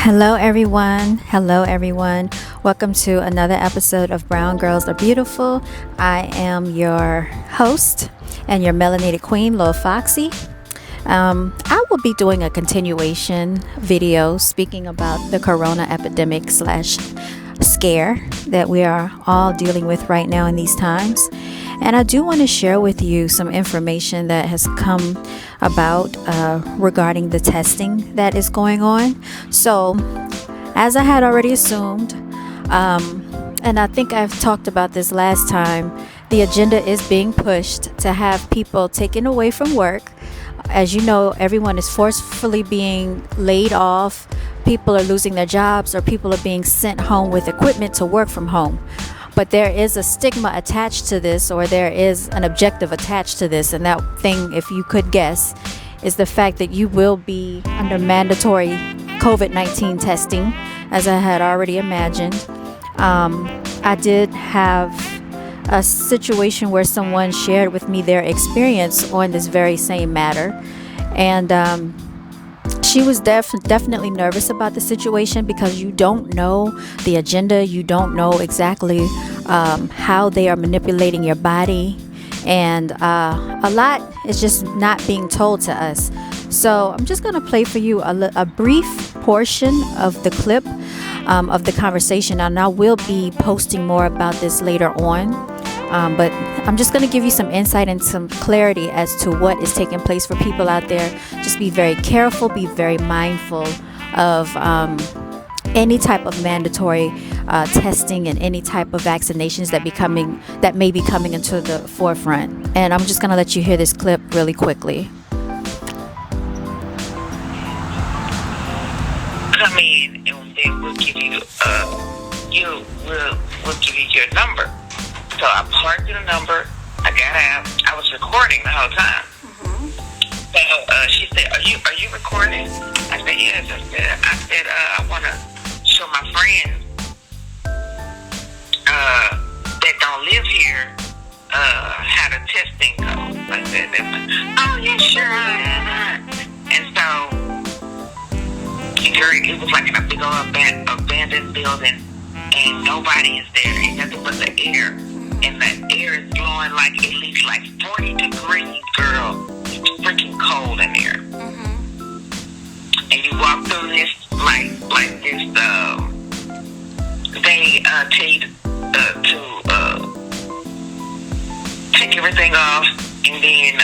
Hello, everyone. Hello, everyone. Welcome to another episode of Brown Girls Are Beautiful. I am your host and your melanated queen, LilFoxi. I will be doing a continuation video speaking about the corona epidemic / scare that we are all dealing with right now in these times. And I do want to share with you some information that has come about regarding the testing that is going on. So, as I had already assumed, and I think I've talked about this last time, the agenda is being pushed to have people taken away from work. As you know, everyone is forcefully being laid off. People are losing their jobs, or people are being sent home with equipment to work from home. But there is a stigma attached to this, or there is an objective attached to this. And that thing, if you could guess, is the fact that you will be under mandatory COVID-19 testing, as I had already imagined. I did have a situation where someone shared with me their experience on this very same matter. And she was definitely nervous about the situation, because you don't know the agenda. You don't know exactly how they are manipulating your body. And a lot is just not being told to us. So I'm just going to play for you a brief portion of the clip of the conversation. And I will be posting more about this later on. But I'm just going to give you some insight and some clarity as to what is taking place for people out there. Just be very careful, be very mindful of any type of mandatory testing and any type of vaccinations that may be coming into the forefront. And I'm just going to let you hear this clip really quickly. Come in, and then we'll give you we'll give you your number. So I parked in a number. I got out. I was recording the whole time. Mm-hmm. So she said, "Are you recording?" I said, "Yes." I said, "I want to show my friends that don't live here how the testing goes." I said, "Oh yeah, sure." And so, it was like in a big old abandoned building, and nobody is there, and nothing but the air. And the air is blowing like at least like 40 degrees, girl. It's freaking cold in there. Mm-hmm. And you walk through this like this. They tell you to take everything off, and then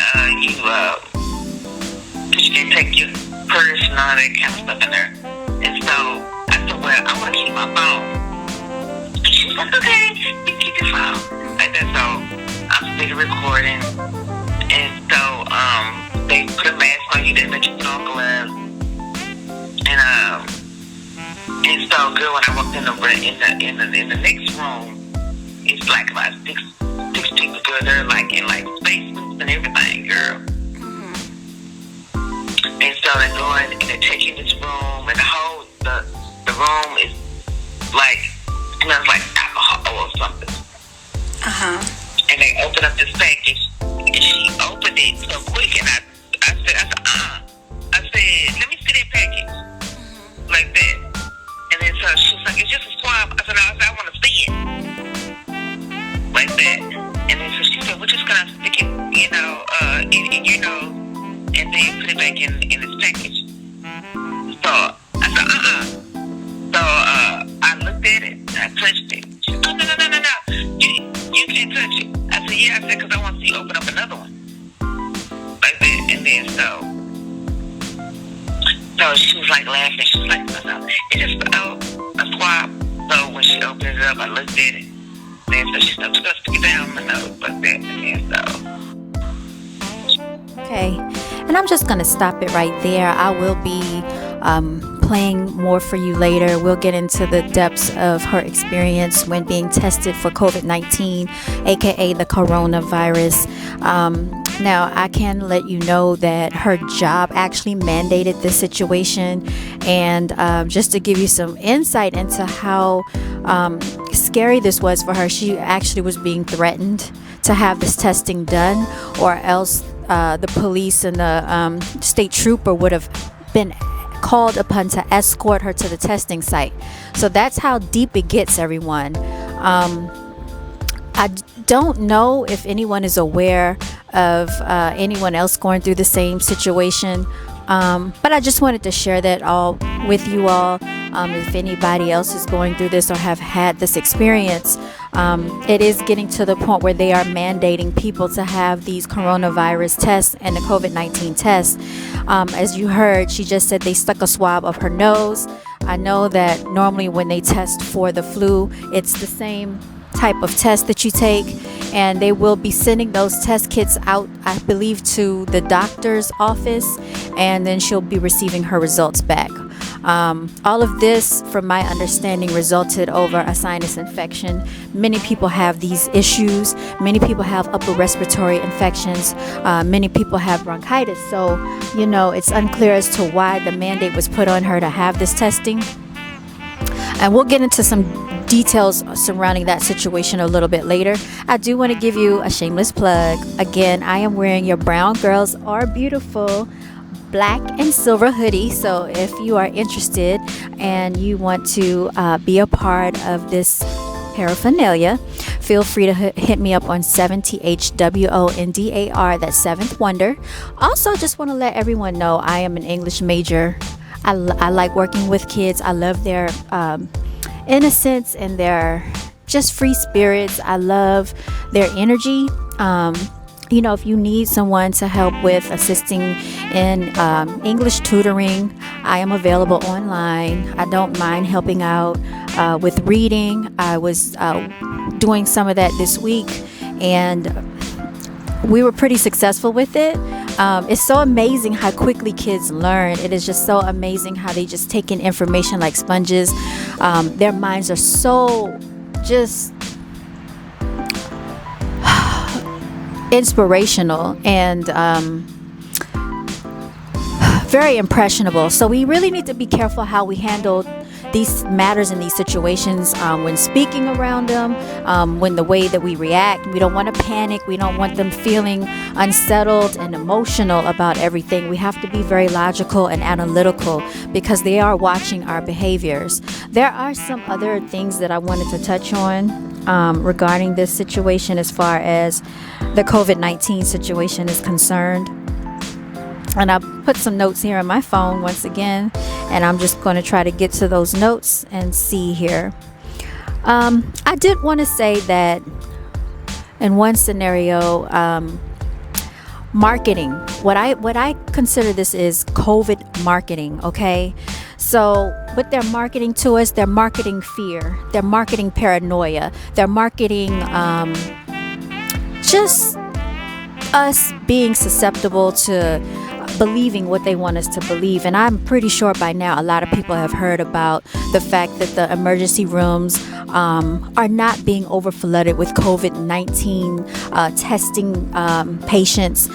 you can take your purse and all that kind of stuff in there. And so I said, "Well, I want to keep my phone." And she's like, "Okay, you can keep your phone." Like that. So I'm still recording, and so they put a mask on you. They let you put on gloves, and so girl, when I walked in the next room, it's like about six people. Girl, they're like in like spacesuits and everything, girl. Mm-hmm. And so they're going and they're taking this room, and the room is like smells like alcohol or something. And they opened up this package, and she opened it so quick, and I said, I said, "Let me see that package." Mm-hmm. Like that. And then so she was like, "It's just a swab." I said, "No," I want to see it. Like that. And then so she said, "We're just going to stick it, in your nose, and then put it back in this package." So I said, So I looked at it, I touched it. She said, No. You can't touch it. I said, "Yeah." I said, "Because I want to see you open up another one." Like that. And then so she was like laughing. She was like, "No. It's just a swab." So when she opened it up, I looked at it. And so she started to stick it down my nose like that. And so. Okay. And I'm just going to stop it right there. I will be playing more for you later. We'll get into the depths of her experience when being tested for COVID-19, aka the coronavirus. Now, I can let you know that her job actually mandated this situation. And just to give you some insight into how scary this was for her, she actually was being threatened to have this testing done, or else the police and the state trooper would have been called upon to escort her to the testing site. So that's how deep it gets, everyone. I don't know if anyone is aware of anyone else going through the same situation, but I just wanted to share that all with you all. If anybody else is going through this or have had this experience, it is getting to the point where they are mandating people to have these coronavirus tests and the COVID-19 tests. As you heard, she just said they stuck a swab up her nose. I know that normally when they test for the flu, it's the same type of test that you take, and they will be sending those test kits out, I believe, to the doctor's office, and then she'll be receiving her results back. All of this, from my understanding, resulted over a sinus infection. Many people have these issues. Many people have upper respiratory infections. Many people have bronchitis. So, it's unclear as to why the mandate was put on her to have this testing. And we'll get into some details surrounding that situation a little bit later. I do want to give you a shameless plug. Again, I am wearing your Brown Girls Are Beautiful black and silver hoodie. So if you are interested and you want to be a part of this paraphernalia, feel free to hit me up on 7THWONDAR, that's Seventh Wonder. Also, just want to let everyone know I am an English major. I like working with kids. I love their innocence and their just free spirits. I love their energy. If you need someone to help with assisting in English tutoring, I am available online. I don't mind helping out with reading. I was doing some of that this week, and we were pretty successful with it. It's so amazing how quickly kids learn. It is just so amazing how they just take in information like sponges. Their minds are so just inspirational and very impressionable. So we really need to be careful how we handle these matters in these situations, when speaking around them, when the way that we react. We don't want to panic. We don't want them feeling unsettled and emotional about everything. We have to be very logical and analytical because they are watching our behaviors. There are some other things that I wanted to touch on regarding this situation as far as the COVID-19 situation is concerned. And I put some notes here on my phone once again, and I'm just going to try to get to those notes and see here. I did want to say that in one scenario, marketing, what I consider this is COVID marketing, okay? So what they're marketing to us, they're marketing fear, they're marketing paranoia, they're marketing just us being susceptible to believing what they want us to believe. And I'm pretty sure by now a lot of people have heard about the fact that the emergency rooms are not being overflooded with COVID-19 testing patients.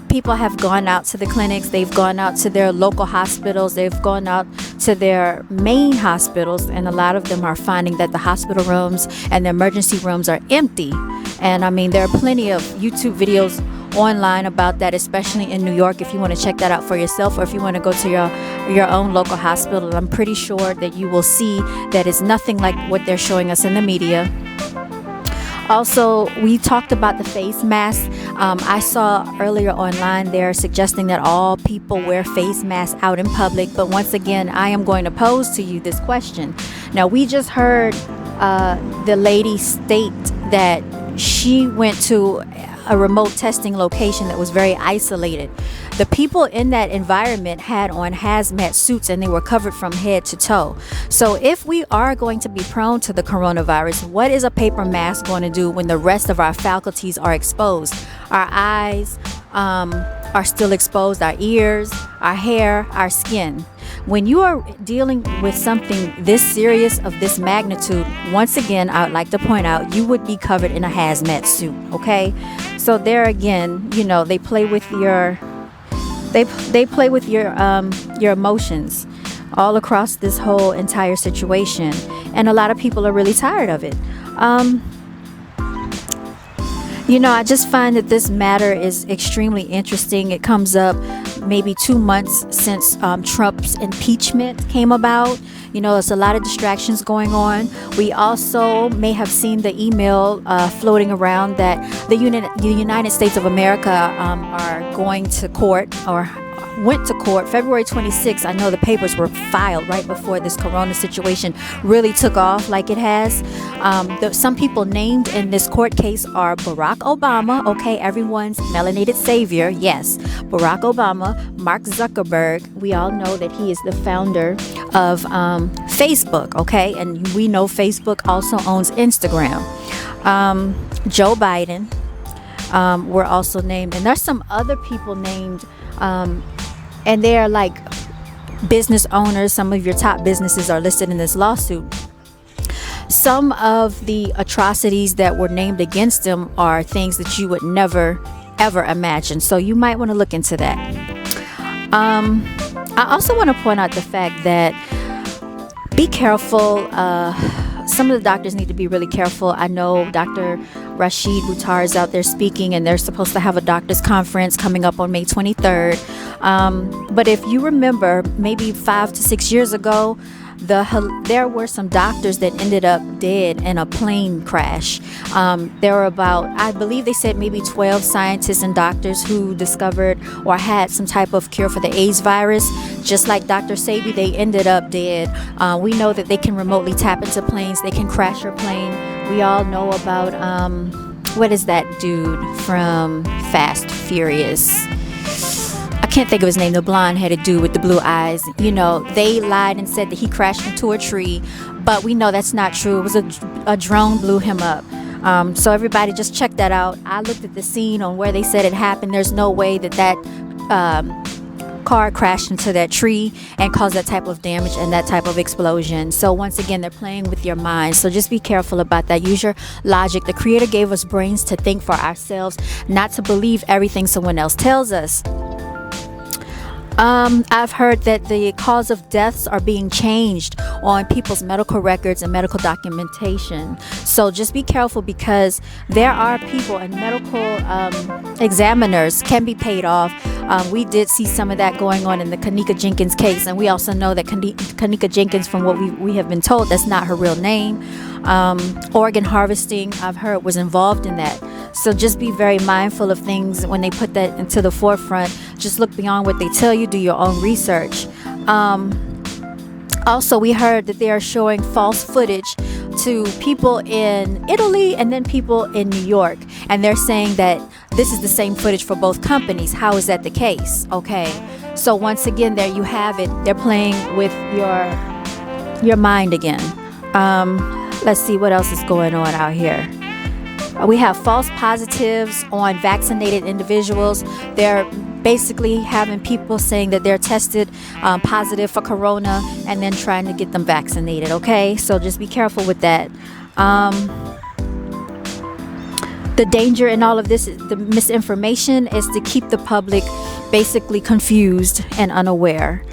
People have gone out to the clinics, they've gone out to their local hospitals, they've gone out to their main hospitals, and a lot of them are finding that the hospital rooms and the emergency rooms are empty. And I mean, there are plenty of YouTube videos online about that, especially in New York, if you want to check that out for yourself, or if you want to go to your own local hospital. I'm pretty sure that you will see that it's nothing like what they're showing us in the media. Also, we talked about the face mask. I saw earlier online they're suggesting that all people wear face masks out in public. But once again, I am going to pose to you this question. Now, we just heard the lady state that she went to a remote testing location that was very isolated. The people in that environment had on hazmat suits and they were covered from head to toe. So if we are going to be prone to the coronavirus, what is a paper mask going to do when the rest of our faculties are exposed? Our eyes are still exposed, our ears, our hair, our skin. When you are dealing with something this serious of this magnitude, once again, I would like to point out, you would be covered in a hazmat suit, okay? So there again, they play with your your emotions all across this whole entire situation, and a lot of people are really tired of it. I just find that this matter is extremely interesting. It comes up maybe 2 months since Trump's impeachment came about. You know, there's a lot of distractions going on. We also may have seen the email floating around that the United States of America are going to court, or went to court February 26th. I know the papers were filed right before this corona situation really took off like it has. Some people named in this court case are Barack Obama, okay, everyone's melanated savior, yes, Barack Obama, Mark Zuckerberg. We all know that he is the founder of Facebook, okay, and we know Facebook also owns Instagram. Joe Biden were also named, and there's some other people named, and they're like business owners. Some of your top businesses are listed in this lawsuit. Some of the atrocities that were named against them are things that you would never ever imagine, so you might want to look into that. I also want to point out the fact that be careful. Some of the doctors need to be really careful. I know Dr. Rashid Buttar is out there speaking, and they're supposed to have a doctor's conference coming up on May 23rd. But if you remember, maybe 5 to 6 years ago, there were some doctors that ended up dead in a plane crash. There were about, I believe they said maybe 12 scientists and doctors who discovered or had some type of cure for the AIDS virus. Just like Dr. Sebi, they ended up dead. We know that they can remotely tap into planes. They can crash your plane. We all know about, what is that dude from Fast Furious? I can't think of his name, the blonde-headed dude with the blue eyes. You know, they lied and said that he crashed into a tree, but we know that's not true. It was a drone blew him up. So everybody just check that out. I looked at the scene on where they said it happened. There's no way that car crashed into that tree and caused that type of damage and that type of explosion. So once again, they're playing with your mind. So just be careful about that. Use your logic. The Creator gave us brains to think for ourselves, not to believe everything someone else tells us. I've heard that the cause of deaths are being changed on people's medical records and medical documentation. So just be careful, because there are people, and medical examiners can be paid off. We did see some of that going on in the Kanika Jenkins case, and we also know that Kanika Jenkins, from what we have been told, that's not her real name. Organ harvesting, I've heard, was involved in that. So just be very mindful of things when they put that into the forefront. Just look beyond what they tell you. Do your own research. Also, we heard that they are showing false footage to people in Italy and then people in New York. And they're saying that this is the same footage for both companies. How is that the case? Okay. So once again, there you have it. They're playing with your mind again. Let's see what else is going on out here. We have false positives on vaccinated individuals. They're basically having people saying that they're tested positive for corona and then trying to get them vaccinated, okay? So just be careful with that. The danger in all of this, the misinformation, is to keep the public basically confused and unaware.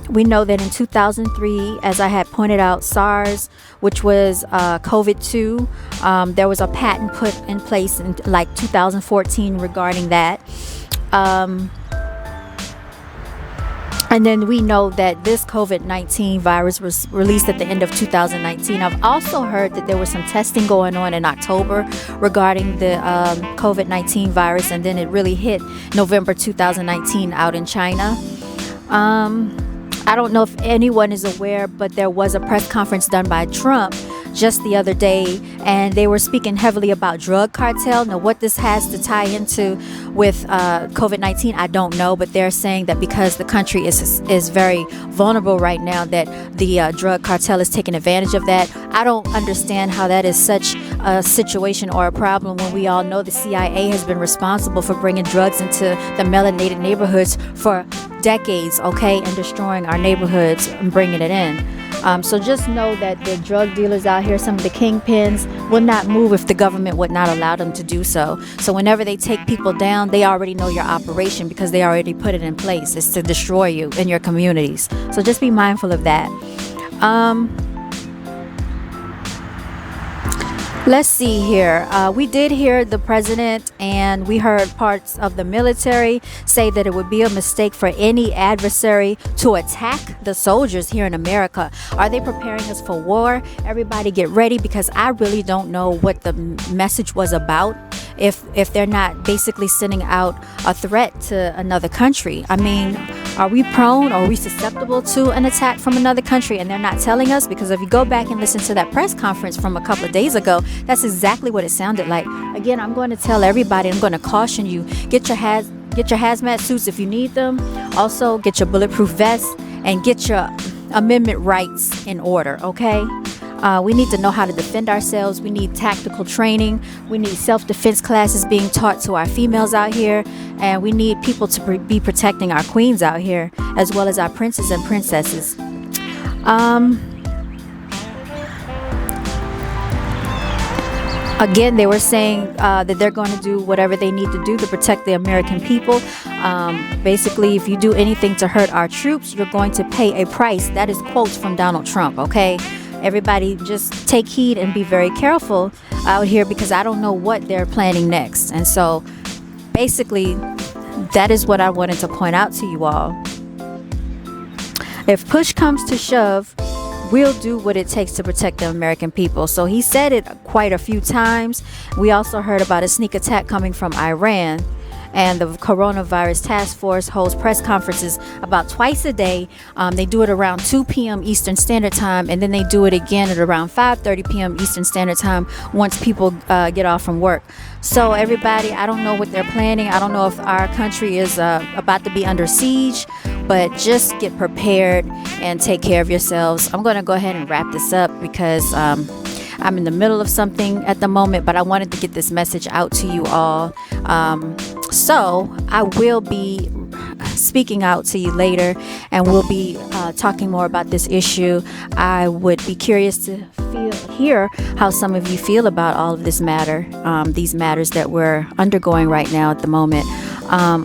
We know that in 2003, as I had pointed out, SARS, which was COVID-2, there was a patent put in place in like 2014 regarding that. And then we know that this COVID-19 virus was released at the end of 2019. I've also heard that there was some testing going on in October regarding the COVID-19 virus, and then it really hit November 2019 out in China. I don't know if anyone is aware, but there was a press conference done by Trump just the other day, and they were speaking heavily about drug cartel. Now, what this has to tie into with COVID-19, I don't know, but they're saying that because the country is very vulnerable right now, that the drug cartel is taking advantage of that. I don't understand how that is such a situation or a problem when we all know the CIA has been responsible for bringing drugs into the melanated neighborhoods for decades, okay, and destroying our neighborhoods and bringing it in. So just know that the drug dealers out here, some of the kingpins, will not move if the government would not allow them to do so. So whenever they take people down, they already know your operation because they already put it in place. It's to destroy you in your communities. So just be mindful of that. Let's see here. We did hear the president and we heard parts of the military say that it would be a mistake for any adversary to attack the soldiers here in America. Are they preparing us for war? Everybody get ready, because I really don't know what the message was about. If they're not basically sending out a threat to another country. I mean, are we prone, or are we susceptible to an attack from another country and they're not telling us? Because if you go back and listen to that press conference from a couple of days ago, that's exactly what it sounded like. Again, I'm going to tell everybody, I'm going to caution you, get your hazmat suits if you need them. Also, get your bulletproof vests and get your amendment rights in order, okay? We need to know how to defend ourselves. We need tactical training. We need self-defense classes being taught to our females out here. And we need people to be protecting our queens out here, as well as our princes and princesses. Again, they were saying that they're going to do whatever they need to do to protect the American people. Basically, if you do anything to hurt our troops, you're going to pay a price. That is quotes from Donald Trump, okay? Everybody just take heed and be very careful out here, because I don't know what they're planning next. And so basically, that is what I wanted to point out to you all. If push comes to shove, we'll do what it takes to protect the American people. So he said it quite a few times. We also heard about a sneak attack coming from Iran. And the coronavirus task force holds press conferences about twice a day. They do it around 2 p.m. Eastern Standard Time, and then they do it again at around 5:30 p.m. Eastern Standard Time once people get off from work. So everybody, I don't know what they're planning. I don't know if our country is about to be under siege, but just get prepared and take care of yourselves. I'm going to go ahead and wrap this up, because I'm in the middle of something at the moment, but I wanted to get this message out to you all. So I will be speaking out to you later, and we'll be talking more about this issue. I would be curious to hear how some of you feel about all of this matter, these matters that we're undergoing right now at the moment.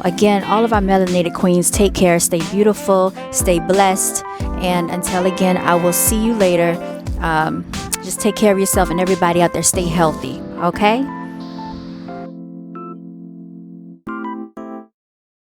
Again, all of our melanated queens, take care, stay beautiful, stay blessed, and until again, I will see you later. Just take care of yourself, and everybody out there, stay healthy, okay?